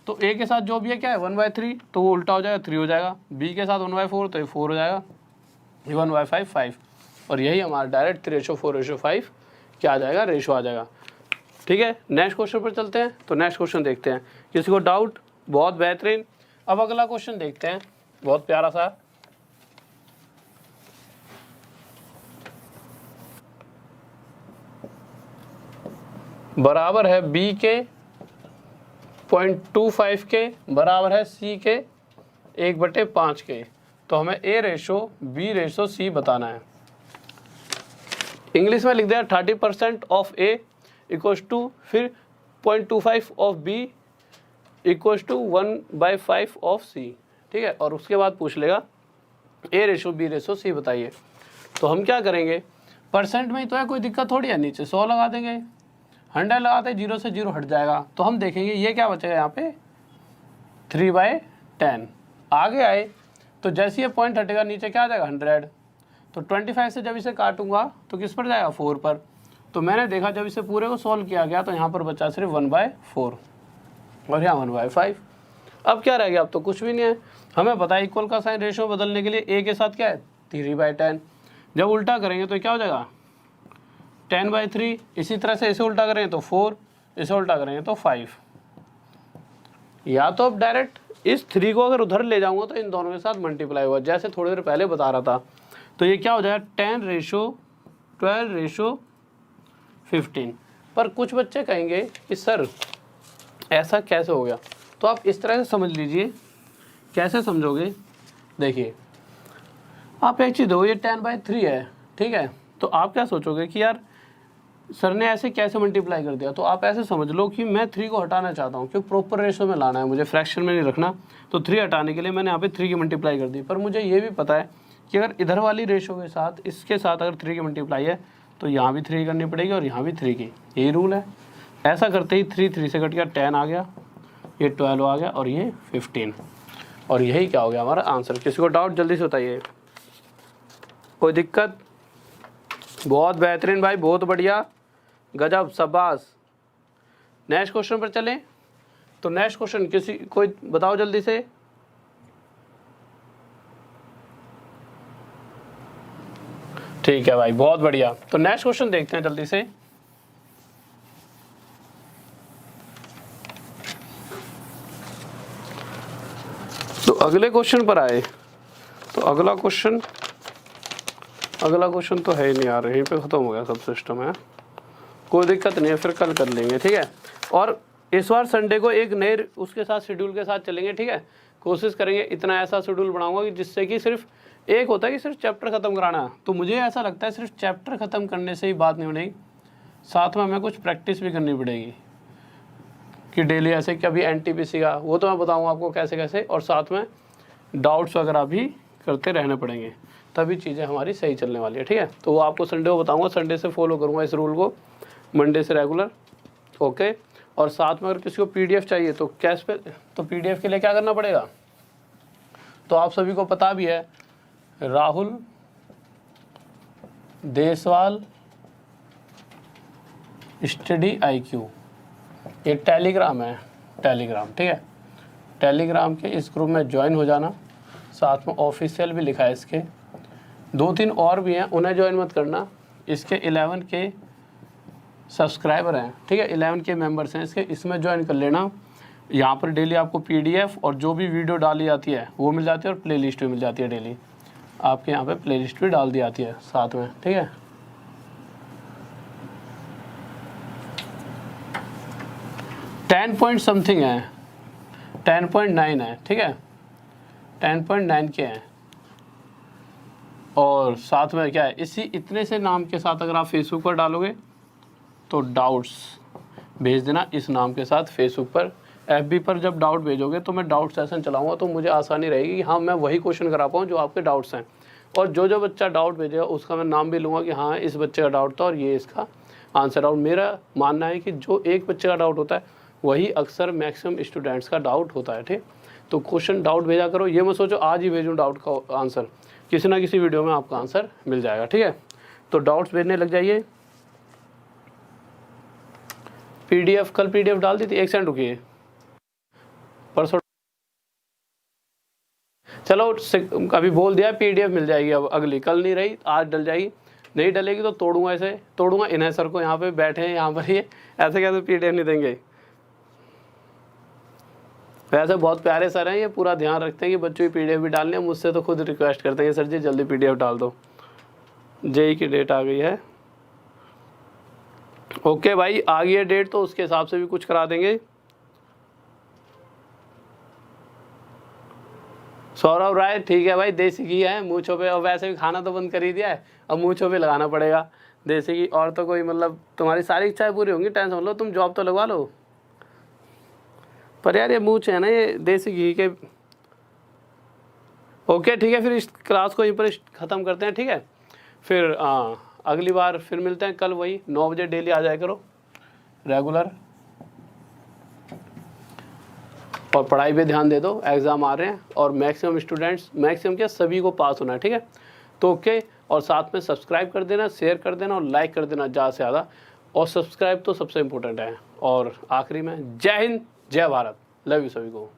Speaker 1: तो a के साथ जो भी है क्या है 1/3, तो वो उल्टा हो जाएगा 3 हो जाएगा। b के साथ 1/4 तो ये 4 हो जाएगा, 1/5 5, और यही हमारा डायरेक्ट 3:4:5 क्या आ जाएगा, रेशो आ जाएगा, ठीक है। नेक्स्ट क्वेश्चन पर चलते हैं। तो नेक्स्ट क्वेश्चन देखते हैं, किसी को डाउट? बहुत बेहतरीन। अब अगला क्वेश्चन देखते हैं, बहुत प्यारा सा। बराबर है b के 0.25 के, बराबर है c के 1/5 के। तो हमें a/b/c बताना है। इंग्लिश में लिख दिया 30% ऑफ a इक्वल्स टू, फिर 0.25 of b equals to 1/5 of c, ठीक है। और उसके बाद पूछ लेगा a/b/c बताइए। तो हम क्या करेंगे, परसेंट में ही तो है, कोई दिक्कत थोड़ी है। नीचे 100 लगा देंगे, 100 लगाते 0 से 0 हट जाएगा। तो हम देखेंगे ये क्या बचेगा, यहाँ पे 3/10। आगे आए तो जैसे ये पॉइंट हटेगा नीचे क्या आ जाएगा 100। तो 25 से जब इसे काटूंगा तो किस पर जाएगा 4 पर। तो मैंने देखा जब इसे पूरे को सॉल्व किया गया तो यहाँ पर बचा सिर्फ 1/4 और यहाँ 1/5। अब क्या रह गया, अब तो कुछ भी नहीं है। हमें पता है इक्वल का साइन रेशो बदलने के लिए a के साथ क्या है 3/10। जब उल्टा करेंगे तो क्या हो जाएगा 10/3। इसी तरह से इसे उल्टा करेंगे तो 4, इसे उल्टा करेंगे तो 5। या तो अब डायरेक्ट इस 3 को अगर उधर ले जाऊंगा तो इन दोनों के साथ मल्टीप्लाई हुआ, जैसे थोड़ी देर पहले बता रहा था। तो ये क्या हो जाएगा 10/12/15। पर कुछ बच्चे कहेंगे कि सर ऐसा कैसे हो गया, तो आप इस तरह से समझ लीजिए। कैसे समझोगे, देखिए आप एक चीज़ दो, ये 10/3 है, ठीक है। तो आप क्या सोचोगे कि यार सर ने ऐसे कैसे मल्टीप्लाई कर दिया। तो आप ऐसे समझ लो कि मैं 3 को हटाना चाहता हूँ, क्योंकि प्रॉपर रेशो में लाना है मुझे, फ्रैक्शन में नहीं रखना। तो 3 हटाने के लिए मैंने यहाँ पे 3 की मल्टीप्लाई कर दी। पर मुझे ये भी पता है कि अगर इधर वाली रेशो के साथ इसके साथ अगर 3 की मल्टीप्लाई है तो यहाँ भी 3 करनी पड़ेगी और यहाँ भी 3 की, यही रूल है। ऐसा करते ही 3 से कट गया 10 आ गया, ये 12 आ गया और ये 15, और यही क्या हो गया हमारा आंसर। किसी को डाउट जल्दी से बताइए, कोई दिक्कत? बहुत बेहतरीन भाई, बहुत बढ़िया, गजब, शाबाश। नेक्स्ट क्वेश्चन पर चलें। तो नेक्स्ट क्वेश्चन किसी कोई बताओ जल्दी से। ठीक है भाई, बहुत बढ़िया। तो नेक्स्ट क्वेश्चन देखते हैं जल्दी से। तो अगले क्वेश्चन पर आए। तो अगला क्वेश्चन तो है ही नहीं यार, यहीं पे ख़त्म हो गया सब सिस्टम है। कोई दिक्कत नहीं है, फिर कल कर लेंगे, ठीक है। और इस बार संडे को एक नए उसके साथ शेड्यूल के साथ चलेंगे, ठीक है। कोशिश करेंगे इतना ऐसा शेड्यूल बनाऊंगा कि जिससे कि सिर्फ एक होता है कि सिर्फ चैप्टर ख़त्म कराना। तो मुझे ऐसा लगता है सिर्फ चैप्टर ख़त्म करने से ही बात नहीं बनेगी, साथ में हमें कुछ प्रैक्टिस भी करनी पड़ेगी कि डेली ऐसे कभी NTPC का, वो तो मैं बताऊँगा आपको कैसे कैसे, और साथ में डाउट्स वगैरह भी करते रहने पड़ेंगे, तभी चीज़ें हमारी सही चलने वाली है, ठीक है। तो वो आपको संडे को बताऊँगा, संडे से फॉलो करूँगा इस रूल को, मंडे से रेगुलर, ओके। और साथ में अगर किसी को PDF चाहिए तो कैश पे, तो PDF के लिए क्या करना पड़ेगा, तो आप सभी को पता भी है, राहुल देसवाल स्टडी IQ, ये टेलीग्राम है, टेलीग्राम, ठीक है। टेलीग्राम के इस ग्रुप में ज्वाइन हो जाना, साथ में ऑफिशियल भी लिखा है इसके, 2-3 और भी हैं, उन्हें ज्वाइन मत करना। इसके 11 के सब्सक्राइबर हैं, ठीक है, 11 के मेंबर्स हैं इसके, इसमें ज्वाइन कर लेना। यहाँ पर डेली आपको PDF और जो भी वीडियो डाली जाती है वो मिल जाती है, और प्लेलिस्ट भी मिल जाती है डेली आपके यहाँ पे, प्लेलिस्ट भी डाल दी जाती है साथ में, ठीक है। टेन पॉइंट समथिंग है, 10.9 है, ठीक है, 10.9 के हैं। और साथ में क्या है, इसी इतने से नाम के साथ अगर आप फेसबुक पर डालोगे तो डाउट्स भेज देना इस नाम के साथ फेसबुक पर। FB पर जब डाउट भेजोगे तो मैं डाउट सेशन चलाऊंगा, तो मुझे आसानी रहेगी कि हाँ मैं वही क्वेश्चन करा पाऊँ जो आपके डाउट्स हैं। और जो बच्चा डाउट भेजेगा उसका मैं नाम भी लूँगा कि हाँ इस बच्चे का डाउट था और ये इसका आंसर। और मेरा मानना है कि जो एक बच्चे का डाउट होता है वही अक्सर मैक्सिमम स्टूडेंट्स का डाउट होता है, ठीक। तो क्वेश्चन डाउट भेजा करो, ये मत सोचो आज ही भेजूँ डाउट का आंसर, किसी ना किसी वीडियो में आपका आंसर मिल जाएगा, ठीक है। तो डाउट्स भेजने लग जाइए। PDF कल PDF डाल दी थी, एक सेकंड रुकिए, परसों, चलो अभी बोल दिया PDF मिल जाएगी, अब अगली कल नहीं रही, आज डल जाएगी, नहीं डलेगी तो तोड़ूंगा, ऐसे तोड़ूंगा इन्हें सर को, यहाँ पे बैठे हैं यहाँ पर, ये ऐसे कैसे PDF नहीं देंगे। वैसे बहुत प्यारे सर हैं, ये पूरा ध्यान रखते हैं कि बच्चों की PDF भी डालनी है, मुझसे तो खुद रिक्वेस्ट करते हैं सर जी जल्दी PDF डाल दो, JEE की डेट आ गई है। ओके भाई, आ गई है डेट तो उसके हिसाब से भी कुछ करा देंगे। सौरभ राय, ठीक है भाई, देसी घी है मूंछों पे, और वैसे भी खाना तो बंद कर ही दिया है, अब मूंछों पे लगाना पड़ेगा देसी घी। और तो कोई मतलब तुम्हारी सारी इच्छाएं पूरी होंगी, टेंशन मत लो, तुम जॉब तो लगवा लो। पर यार ये मूंछ है ना ये देसी घी के। ओके ठीक है, फिर इस क्लास को यहीं पर ख़त्म करते हैं, ठीक है। फिर अगली बार फिर मिलते हैं कल, वही 9 बजे डेली आ जाया करो रेगुलर, और पढ़ाई पे ध्यान दे दो, एग्ज़ाम आ रहे हैं और मैक्सिमम स्टूडेंट्स, मैक्सिमम क्या सभी को पास होना है, ठीक है। तो ओके, और साथ में सब्सक्राइब कर देना, शेयर कर देना और लाइक कर देना ज़्यादा से ज़्यादा, और सब्सक्राइब तो सबसे इम्पोर्टेंट है। और आखिरी में जय हिंद जय भारत, लव यू सभी को।